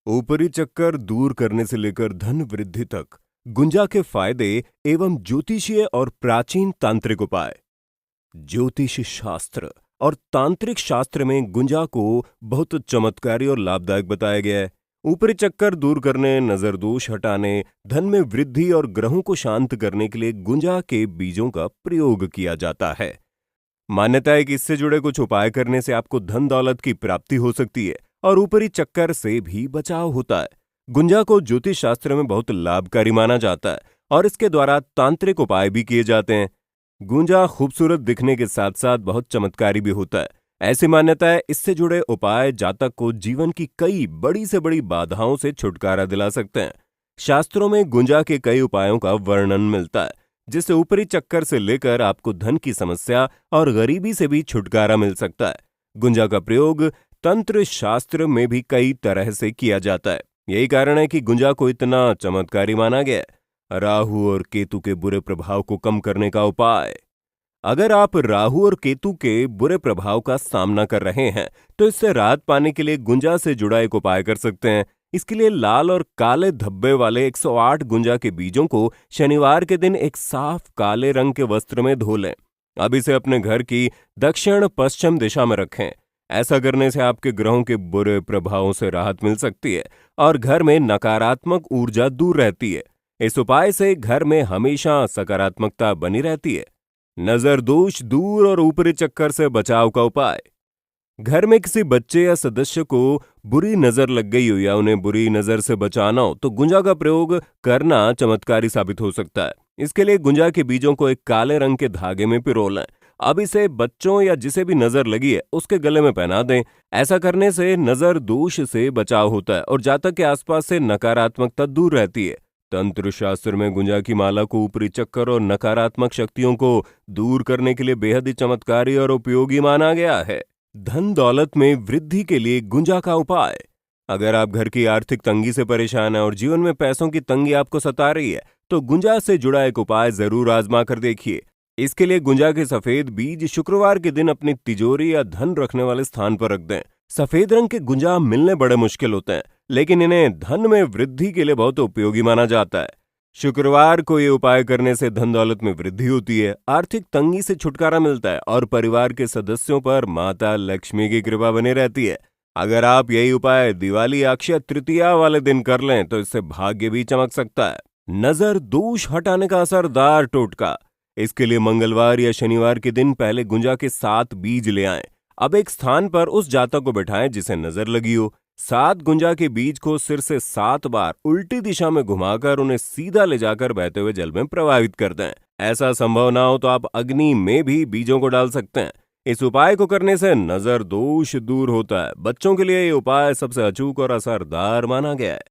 ऊपरी चक्कर दूर करने से लेकर धन वृद्धि तक गुंजा के फायदे एवं ज्योतिषीय और प्राचीन तांत्रिक उपाय। ज्योतिष शास्त्र और तांत्रिक शास्त्र में गुंजा को बहुत चमत्कारी और लाभदायक बताया गया है। ऊपरी चक्कर दूर करने, नजर दोष हटाने, धन में वृद्धि और ग्रहों को शांत करने के लिए गुंजा के बीजों का प्रयोग किया जाता है। मान्यता है कि इससे जुड़े कुछ उपाय करने से आपको धन दौलत की प्राप्ति हो सकती है और ऊपरी चक्कर से भी बचाव होता है। गुंजा को ज्योतिष शास्त्र में बहुत लाभकारी माना जाता है और इसके द्वारा तांत्रिक उपाय भी किए जाते हैं। गुंजा खूबसूरत दिखने के साथ साथ बहुत चमत्कारी भी होता है। ऐसी मान्यता है इससे जुड़े उपाय जातक को जीवन की कई बड़ी से बड़ी बाधाओं से छुटकारा दिला सकते हैं। शास्त्रों में गुंजा के कई उपायों का वर्णन मिलता है जिससे ऊपरी चक्कर से लेकर आपको धन की समस्या और गरीबी से भी छुटकारा मिल सकता है। गुंजा का प्रयोग तंत्र शास्त्र में भी कई तरह से किया जाता है। यही कारण है कि गुंजा को इतना चमत्कारी माना गया है। राहु और केतु के बुरे प्रभाव को कम करने का उपाय। अगर आप राहु और केतु के बुरे प्रभाव का सामना कर रहे हैं तो इससे राहत पाने के लिए गुंजा से जुड़ा एक उपाय कर सकते हैं। इसके लिए लाल और काले धब्बे वाले 108 गुंजा के बीजों को शनिवार के दिन एक साफ काले रंग के वस्त्र में धो लें। अब इसे अपने घर की दक्षिण पश्चिम दिशा में रखें। ऐसा करने से आपके ग्रहों के बुरे प्रभावों से राहत मिल सकती है और घर में नकारात्मक ऊर्जा दूर रहती है। इस उपाय से घर में हमेशा सकारात्मकता बनी रहती है। नजर दोष दूर और ऊपरी चक्कर से बचाव का उपाय। घर में किसी बच्चे या सदस्य को बुरी नजर लग गई हो या उन्हें बुरी नजर से बचाना हो तो गुंजा का प्रयोग करना चमत्कारी साबित हो सकता है। इसके लिए गुंजा के बीजों को एक काले रंग के धागे में पिरो लें। अब इसे बच्चों या जिसे भी नजर लगी है उसके गले में पहना दें। ऐसा करने से नजर दोष से बचाव होता है और जातक के आसपास से नकारात्मकता दूर रहती है। तंत्र शास्त्र में गुंजा की माला को ऊपरी चक्कर और नकारात्मक शक्तियों को दूर करने के लिए बेहद ही चमत्कारी और उपयोगी माना गया है। धन दौलत में वृद्धि के लिए गुंजा का उपाय। अगर आप घर की आर्थिक तंगी से परेशान हैं और जीवन में पैसों की तंगी आपको सता रही है तो गुंजा से जुड़ा एक उपाय जरूर आजमा कर देखिए। इसके लिए गुंजा के सफेद बीज शुक्रवार के दिन अपनी तिजोरी या धन रखने वाले स्थान पर रख दें। सफेद रंग के गुंजा मिलने बड़े मुश्किल होते हैं लेकिन इन्हें धन में वृद्धि के लिए बहुत उपयोगी माना जाता है। शुक्रवार को ये उपाय करने से धन दौलत में वृद्धि होती है, आर्थिक तंगी से छुटकारा मिलता है और परिवार के सदस्यों पर माता लक्ष्मी की कृपा बनी रहती है। अगर आप यही उपाय दिवाली या अक्षय तृतीया वाले दिन कर लें तो इससे भाग्य भी चमक सकता है। नजर दोष हटाने का असरदार टोटका। इसके लिए मंगलवार या शनिवार के दिन पहले गुंजा के 7 बीज ले आएं। अब एक स्थान पर उस जातक को बैठाएं जिसे नजर लगी हो। 7 गुंजा के बीज को सिर से 7 बार उल्टी दिशा में घुमाकर उन्हें सीधा ले जाकर बहते हुए जल में प्रवाहित कर दें। ऐसा संभव ना हो तो आप अग्नि में भी बीजों को डाल सकते हैं। इस उपाय को करने से नजर दोष दूर होता है। बच्चों के लिए ये उपाय सबसे अचूक और असरदार माना गया है।